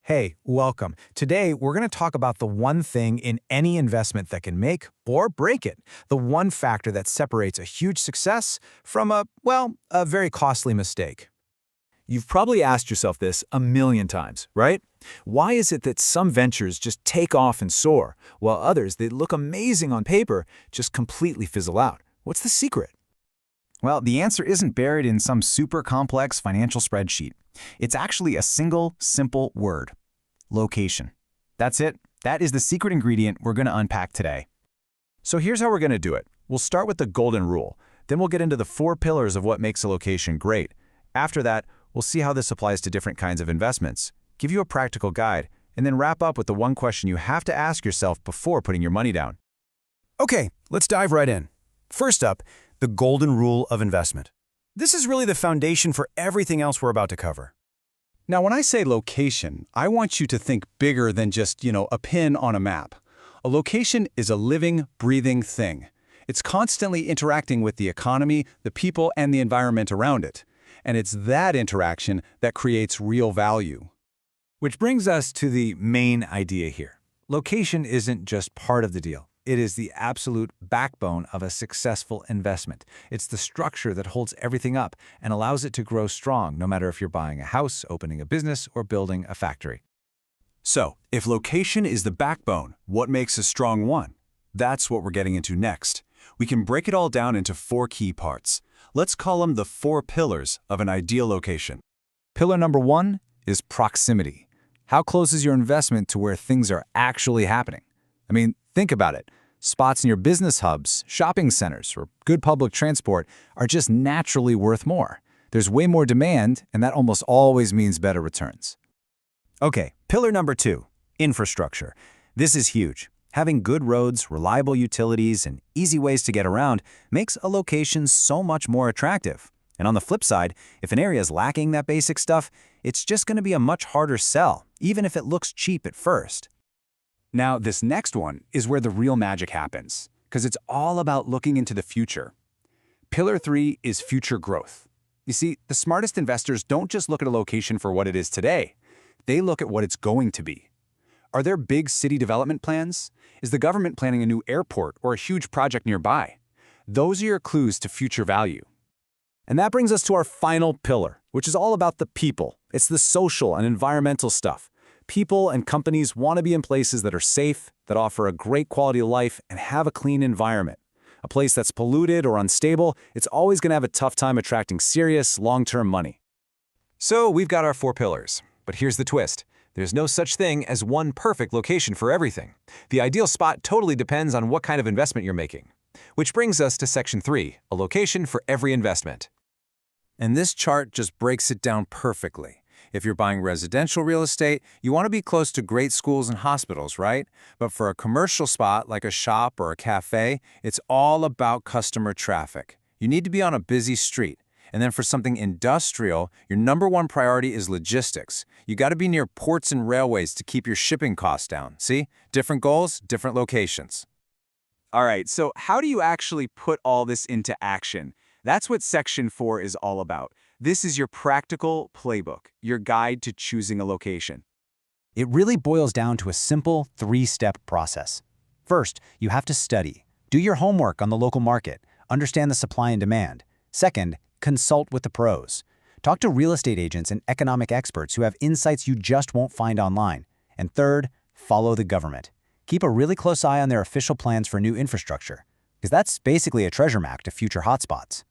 Hey, welcome. Today, we're going to talk about the one thing in any investment that can make or break it. The one factor that separates a huge success from a very costly mistake. You've probably asked yourself this a million times, right? Why is it that some ventures just take off and soar, while others that look amazing on paper just completely fizzle out? What's the secret? Well, the answer isn't buried in some super complex financial spreadsheet. It's actually a single, simple word: location. That's it. That is the secret ingredient we're going to unpack today. So here's how we're going to do it. We'll start with the golden rule. Then we'll get into the 4 pillars of what makes a location great. After that, we'll see how this applies to different kinds of investments, give you a practical guide, and then wrap up with the one question you have to ask yourself before putting your money down. Okay, let's dive right in. First up, the golden rule of investment. This is really the foundation for everything else we're about to cover. Now, when I say location, I want you to think bigger than just, a pin on a map. A location is a living, breathing thing. It's constantly interacting with the economy, the people, and the environment around it. And it's that interaction that creates real value. Which brings us to the main idea here. Location isn't just part of the deal. It is the absolute backbone of a successful investment. It's the structure that holds everything up and allows it to grow strong, no matter if you're buying a house, opening a business, or building a factory. So, if location is the backbone, what makes a strong one? That's what we're getting into next. We can break it all down into 4 key parts. Let's call them the 4 pillars of an ideal location. Pillar number 1 is proximity. How close is your investment to where things are actually happening? I mean, think about it. Spots in your business hubs, shopping centers, or good public transport are just naturally worth more. There's way more demand, and that almost always means better returns. Okay, pillar number 2, infrastructure. This is huge. Having good roads, reliable utilities, and easy ways to get around makes a location so much more attractive. And on the flip side, if an area is lacking that basic stuff, it's just going to be a much harder sell, even if it looks cheap at first. Now, this next one is where the real magic happens, because it's all about looking into the future. Pillar 3 is future growth. You see, the smartest investors don't just look at a location for what it is today. They look at what it's going to be. Are there big city development plans? Is the government planning a new airport or a huge project nearby? Those are your clues to future value. And that brings us to our final pillar, which is all about the people. It's the social and environmental stuff. People and companies want to be in places that are safe, that offer a great quality of life, and have a clean environment. A place that's polluted or unstable, it's always going to have a tough time attracting serious, long-term money. So we've got our 4 pillars, but here's the twist. There's no such thing as one perfect location for everything. The ideal spot totally depends on what kind of investment you're making. Which brings us to section 3, a location for every investment. And this chart just breaks it down perfectly. If you're buying residential real estate, you want to be close to great schools and hospitals, right? But for a commercial spot like a shop or a cafe, it's all about customer traffic. You need to be on a busy street. And then for something industrial, your number 1 priority is logistics. You got to be near ports and railways to keep your shipping costs down. See? Different goals, different locations. All right, so how do you actually put all this into action? That's what Section 4 is all about. This is your practical playbook, your guide to choosing a location. It really boils down to a simple 3-step process. First, you have to study. Do your homework on the local market. Understand the supply and demand. Second, consult with the pros. Talk to real estate agents and economic experts who have insights you just won't find online. And third, follow the government. Keep a really close eye on their official plans for new infrastructure, because that's basically a treasure map to future hotspots.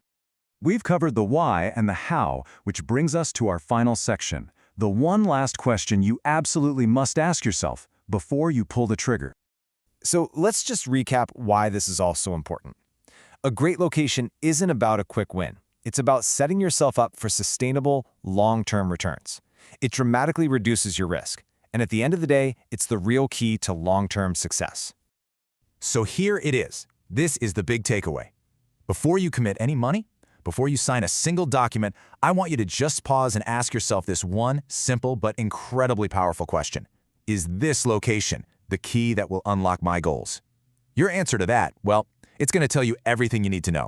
We've covered the why and the how, which brings us to our final section, the one last question you absolutely must ask yourself before you pull the trigger. So let's just recap why this is all so important. A great location isn't about a quick win. It's about setting yourself up for sustainable, long-term returns. It dramatically reduces your risk. And at the end of the day, it's the real key to long-term success. So here it is. This is the big takeaway. Before you commit any money, before you sign a single document, I want you to just pause and ask yourself this one simple but incredibly powerful question. Is this location the key that will unlock my goals? Your answer to that, well, it's going to tell you everything you need to know.